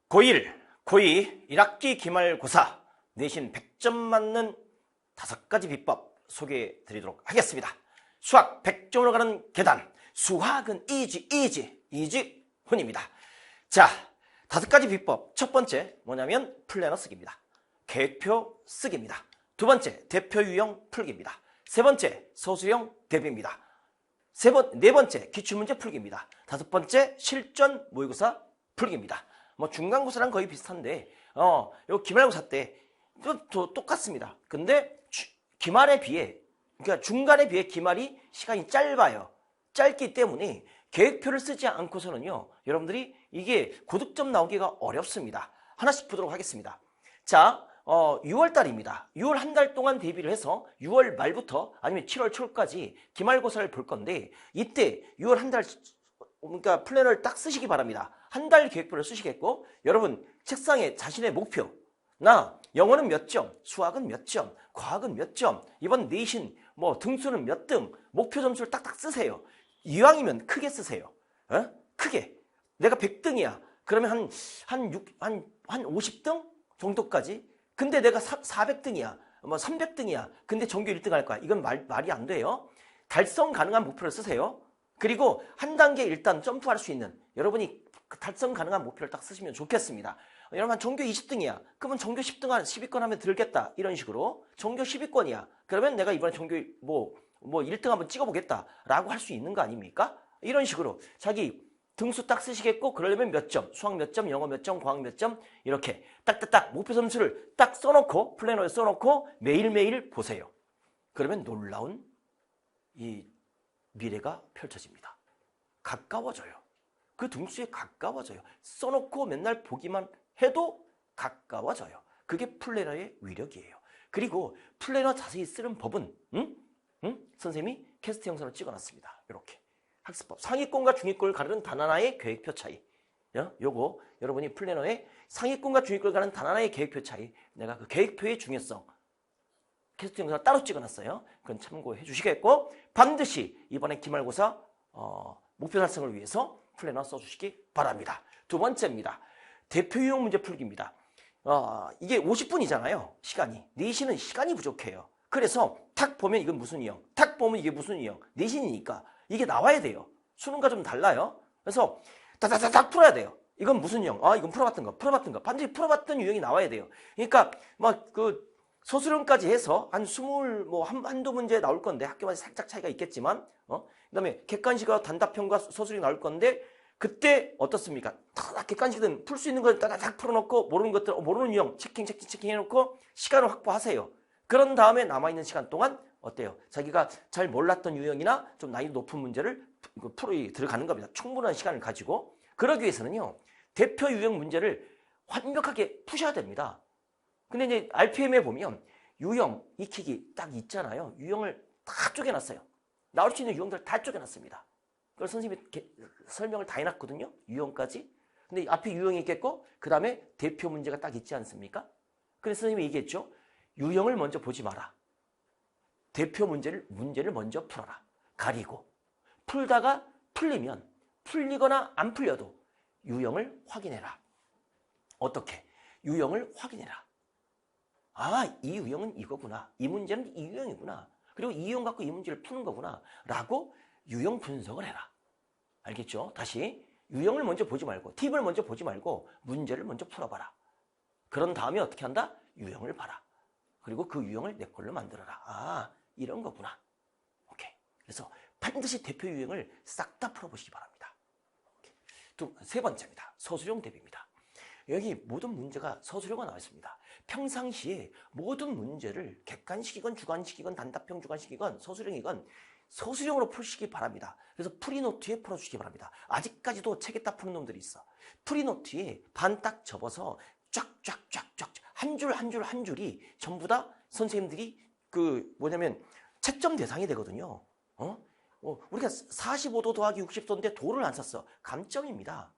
고1 1학기 기말고사 내신 100점 맞는 5가지 비법 소개해 드리도록 하겠습니다. 수학 100점으로 가는 계단, 수학은 이지 훈입니다. 자, 5가지 비법. 첫 번째 뭐냐면 플래너 쓰기입니다. 계획표 쓰기입니다. 두 번째 대표 유형 풀기입니다. 세 번째 서술형 대비입니다. 네 번째 기출문제 풀기입니다. 다섯 번째 실전 모의고사 풀기입니다. 뭐 중간고사랑 거의 비슷한데 요 기말고사 때 또 똑같습니다. 근데 기말에 비해, 그러니까 중간에 비해 기말이 시간이 짧아요. 짧기 때문에 계획표를 쓰지 않고서는요, 여러분들이 이게 고득점 나오기가 어렵습니다. 하나씩 보도록 하겠습니다. 자, 6월 달입니다. 6월 한 달 동안 대비를 해서 6월 말부터 아니면 7월 초까지 기말고사를 볼 건데, 이때 6월 한 달, 그러니까 플래너를 딱 쓰시기 바랍니다. 한 달 계획표를 쓰시겠고, 여러분 책상에 자신의 목표, 나 영어는 몇 점, 수학은 몇 점, 과학은 몇 점, 이번 내신 뭐 등수는 몇 등, 목표 점수를 딱딱 쓰세요. 이왕이면 크게 쓰세요. 크게. 내가 100등이야. 그러면 한 50등 정도까지. 근데 내가 400등이야. 뭐 300등이야. 근데 전교 1등 할 거야. 이건 말이 안 돼요. 달성 가능한 목표를 쓰세요. 그리고 한 단계 일단 점프할 수 있는, 여러분이 달성 가능한 목표를 딱 쓰시면 좋겠습니다. 여러분 전교 20등이야. 그러면 전교 10등 10위권 하면 들겠다. 이런 식으로. 전교 10위권이야. 그러면 내가 이번에 전교 뭐 1등 한번 찍어보겠다. 라고 할 수 있는 거 아닙니까? 이런 식으로 자기 등수 딱 쓰시겠고, 그러려면 몇 점, 수학 몇 점, 영어 몇 점, 과학 몇 점, 이렇게 딱딱딱 목표 점수를 딱 써놓고, 플래너에 써놓고 매일매일 보세요. 그러면 놀라운 이 미래가 펼쳐집니다. 가까워져요. 그 등수에 가까워져요. 써놓고 맨날 보기만 해도 가까워져요. 그게 플래너의 위력이에요. 그리고 플래너 자세히 쓰는 법은 선생님이 캐스트 영상을 찍어놨습니다. 이렇게 학습법, 상위권과 중위권을 가르는 단 하나의 계획표 차이. 요거 여러분이 플래너의 상위권과 중위권을 가르는 단 하나의 계획표 차이, 내가 그 계획표의 중요성 캐스트 영상을 따로 찍어놨어요. 그건 참고해 주시겠고, 반드시 이번에 기말고사 목표 달성을 위해서 플래너 써주시기 바랍니다. 두 번째입니다. 대표 유형 문제 풀기입니다. 이게 50분이잖아요. 시간이. 내신은 시간이 부족해요. 그래서 탁 보면 이건 무슨 유형, 탁 보면 이게 무슨 유형, 내신이니까 이게 나와야 돼요. 수능과 좀 달라요. 그래서 다다다닥 풀어야 돼요. 이건 무슨 유형, 이건 풀어봤던 거 반드시 풀어봤던 유형이 나와야 돼요. 그러니까 막 그 서술형까지 해서 한 한두 문제 나올 건데, 학교마다 살짝 차이가 있겠지만, 그다음에 객관식과 단답형과 서술이 나올 건데, 그때 어떻습니까? 객관식은 풀 수 있는 걸 따다닥 풀어놓고, 모르는 것들, 모르는 유형 체킹 해놓고 시간을 확보하세요. 그런 다음에 남아있는 시간 동안 어때요? 자기가 잘 몰랐던 유형이나 좀 난이도 높은 문제를 들어가는 겁니다. 충분한 시간을 가지고. 그러기 위해서는요, 대표 유형 문제를 완벽하게 푸셔야 됩니다. 근데 이제 RPM에 보면 유형 익히기 딱 있잖아요. 유형을 다 쪼개놨어요. 나올 수 있는 유형들 다 쪼개놨습니다. 그걸 선생님이 설명을 다 해놨거든요. 유형까지. 근데 앞에 유형이 있겠고, 그 다음에 대표 문제가 딱 있지 않습니까? 그래서 선생님이 얘기했죠. 유형을 먼저 보지 마라. 대표 문제를 먼저 풀어라. 가리고. 풀다가 풀리면, 풀리거나 안 풀려도 유형을 확인해라. 어떻게? 유형을 확인해라. 이 유형은 이거구나. 이 문제는 이 유형이구나. 그리고 이 유형 갖고 이 문제를 푸는 거구나. 라고 유형 분석을 해라. 알겠죠? 다시 유형을 먼저 보지 말고, 팁을 먼저 보지 말고 문제를 먼저 풀어봐라. 그런 다음에 어떻게 한다? 유형을 봐라. 그리고 그 유형을 내 걸로 만들어라. 이런 거구나. 오케이. 그래서 반드시 대표 유형을 싹 다 풀어보시기 바랍니다. 세 번째입니다. 서술형 대비입니다. 여기 모든 문제가 서술형으로 나와 있습니다. 평상시에 모든 문제를 객관식이건 주관식이건 단답형 주관식이건 서술형이건 서술형으로 풀시기 바랍니다. 그래서 프리노트에 풀어주시기 바랍니다. 아직까지도 책에다 푸는 놈들이 있어. 프리노트에 반 딱 접어서 쫙쫙쫙쫙 한 줄이 전부 다 선생님들이 채점 대상이 되거든요. 우리가 45도 더하기 60도인데 도를 안 썼어. 감점입니다.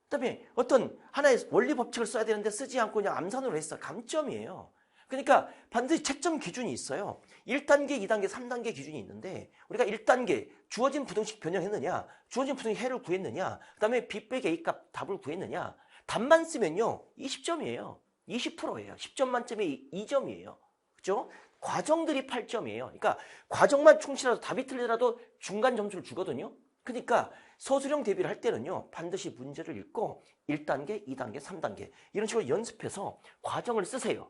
그다음에 어떤 하나의 원리 법칙을 써야 되는데 쓰지 않고 그냥 암산으로 했어. 감점이에요. 그러니까 반드시 채점 기준이 있어요. 1단계, 2단계, 3단계 기준이 있는데 우리가 1단계 주어진 부등식 변형했느냐, 주어진 부등식 해를 구했느냐, 그 다음에 B 빼기 A값 답을 구했느냐. 답만 쓰면요 20점이에요. 20%예요. 10점 만점에 2점이에요. 그죠? 과정들이 8점이에요. 그러니까 과정만 충실해도 답이 틀리더라도 중간 점수를 주거든요. 그러니까 서술형 대비를 할 때는요 반드시 문제를 읽고 1단계, 2단계, 3단계 이런 식으로 연습해서 과정을 쓰세요.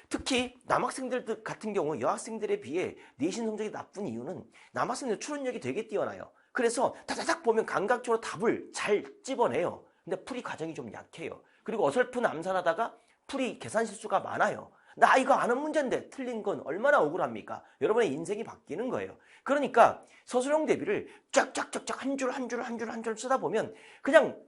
특히 남학생들 같은 경우 여학생들에 비해 내신 성적이 나쁜 이유는 남학생들 추론력이 되게 뛰어나요. 그래서 다다닥 보면 감각적으로 답을 잘 찝어내요. 근데 풀이 과정이 좀 약해요. 그리고 어설픈 암산하다가 풀이 계산 실수가 많아요. 나 이거 아는 문제인데 틀린 건 얼마나 억울합니까? 여러분의 인생이 바뀌는 거예요. 그러니까 서술형 대비를 쫙쫙쫙쫙 한 줄 쓰다 보면 그냥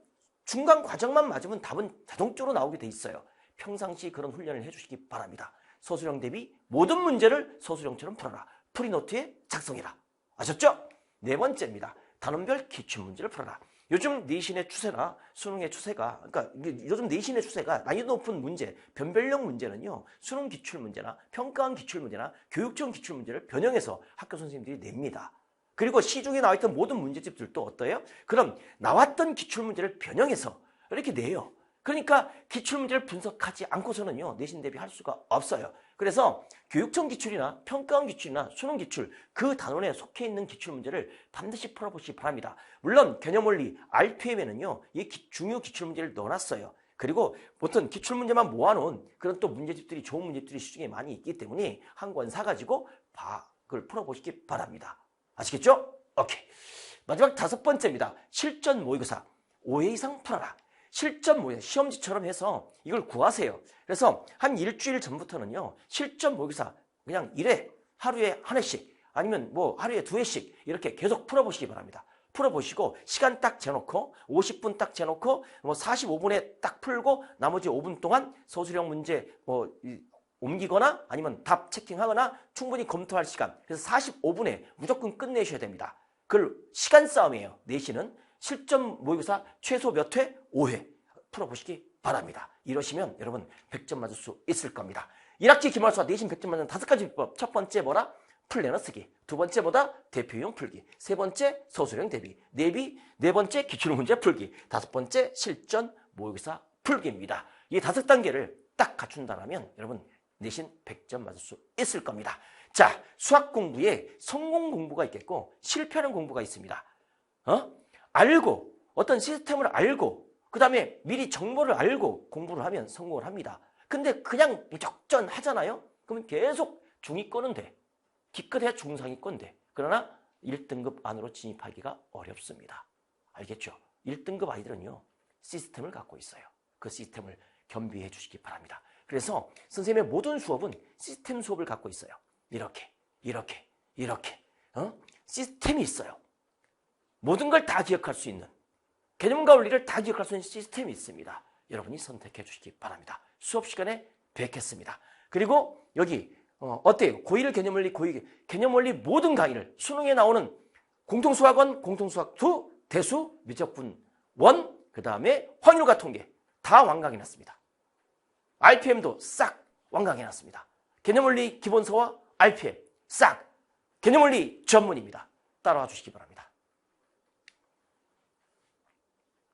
중간 과정만 맞으면 답은 자동적으로 나오게 돼 있어요. 평상시 그런 훈련을 해주시기 바랍니다. 서술형 대비 모든 문제를 서술형처럼 풀어라. 풀이노트에 작성해라. 아셨죠? 네 번째입니다. 단원별 기출문제를 풀어라. 요즘 내신의 추세나 수능의 추세가, 그러니까 요즘 내신의 추세가 난이도 높은 문제, 변별력 문제는요, 수능 기출문제나 평가원 기출문제나 교육청 기출문제를 변형해서 학교 선생님들이 냅니다. 그리고 시중에 나와있던 모든 문제집들도 어때요? 그럼 나왔던 기출문제를 변형해서 이렇게 내요. 그러니까 기출문제를 분석하지 않고서는요, 내신 대비할 수가 없어요. 그래서 교육청 기출이나 평가원 기출이나 수능 기출 그 단원에 속해 있는 기출문제를 반드시 풀어보시기 바랍니다. 물론 개념원리 R2M에는요 이 중요 기출문제를 넣어놨어요. 그리고 보통 기출문제만 모아놓은 그런 또 문제집들이 좋은 문제집들이 시중에 많이 있기 때문에 한 권 사가지고 그걸 풀어보시기 바랍니다. 아시겠죠? 오케이. 마지막 5번째입니다. 실전 모의고사 5회 이상 풀어라. 실전 모의고사 시험지처럼 해서 이걸 구하세요. 그래서 한 일주일 전부터는요 실전 모의고사 그냥 1회 하루에 한 회씩 아니면 뭐 하루에 2회씩 이렇게 계속 풀어보시기 바랍니다. 풀어보시고 시간 딱 재놓고 50분 딱 재놓고 뭐 45분에 딱 풀고 나머지 5분 동안 서술형 문제 뭐 옮기거나 아니면 답 체킹하거나 충분히 검토할 시간. 그래서 45분에 무조건 끝내셔야 됩니다. 그걸 시간 싸움이에요. 내신은 실전 모의고사 최소 몇 회? 5회 풀어보시기 바랍니다. 이러시면 여러분 100점 맞을 수 있을 겁니다. 1학기 기말수와 내신 100점 맞는 5가지 비법. 첫 번째 뭐라? 플래너 쓰기. 두 번째 뭐다? 대표용 풀기. 세 번째 서술형 대비. 네 번째 기출문제 풀기. 다섯 번째 실전 모의고사 풀기입니다. 이 5단계를 딱 갖춘다면 여러분 내신 100점 맞을 수 있을 겁니다. 자, 수학 공부에 성공 공부가 있겠고 실패하는 공부가 있습니다. 알고 어떤 시스템을 알고 그 다음에 미리 정보를 알고 공부를 하면 성공을 합니다. 근데 그냥 무작정 하잖아요. 그러면 계속 중위권은 돼. 기껏해야 중상위권 돼. 그러나 1등급 안으로 진입하기가 어렵습니다. 알겠죠? 1등급 아이들은요. 시스템을 갖고 있어요. 그 시스템을 겸비해 주시기 바랍니다. 그래서 선생님의 모든 수업은 시스템 수업을 갖고 있어요. 이렇게. 시스템이 있어요. 모든 걸 다 기억할 수 있는 개념과 원리를 다 기억할 수 있는 시스템이 있습니다. 여러분이 선택해 주시기 바랍니다. 수업 시간에 뵙겠습니다. 그리고 여기 어때요? 고1 개념원리, 고2 개념원리 모든 강의를 수능에 나오는 공통수학 1, 공통수학 2, 대수, 미적분 1, 그 다음에 확률과 통계 다 완강해놨습니다. RPM도 싹 완강해놨습니다. 개념원리 기본서와 RPM 싹 개념원리 전문입니다. 따라와 주시기 바랍니다.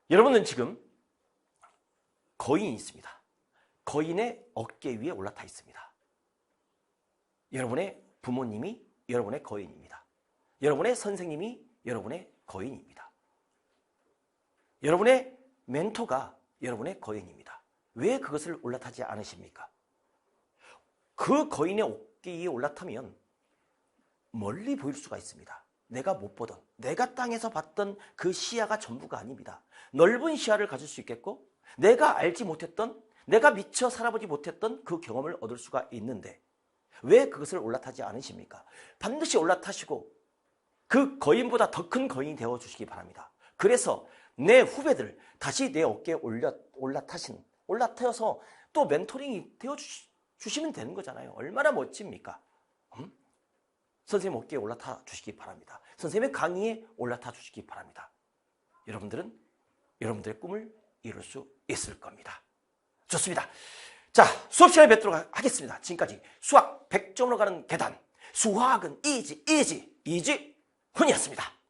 여러분은 지금 거인이 있습니다. 거인의 어깨 위에 올라타 있습니다. 여러분의 부모님이 여러분의 거인입니다. 여러분의 선생님이 여러분의 거인입니다. 여러분의 멘토가 여러분의 거인입니다. 왜 그것을 올라타지 않으십니까? 그 거인의 어깨 위에 올라타면 멀리 보일 수가 있습니다. 내가 못 보던, 내가 땅에서 봤던 그 시야가 전부가 아닙니다. 넓은 시야를 가질 수 있겠고 내가 알지 못했던, 내가 미처 살아보지 못했던 그 경험을 얻을 수가 있는데 왜 그것을 올라타지 않으십니까? 반드시 올라타시고 그 거인보다 더 큰 거인이 되어주시기 바랍니다. 그래서 내 후배들 다시 내 어깨에 올라타서 또 멘토링이 되어주시면 되는 거잖아요. 얼마나 멋집니까? 선생님 어깨에 올라타 주시기 바랍니다. 선생님의 강의에 올라타 주시기 바랍니다. 여러분들은 여러분들의 꿈을 이룰 수 있을 겁니다. 좋습니다. 자, 수업 시간에 뵙도록 하겠습니다. 지금까지 수학 100점으로 가는 계단 수학은 이지, 이지, 이지, 훈이었습니다.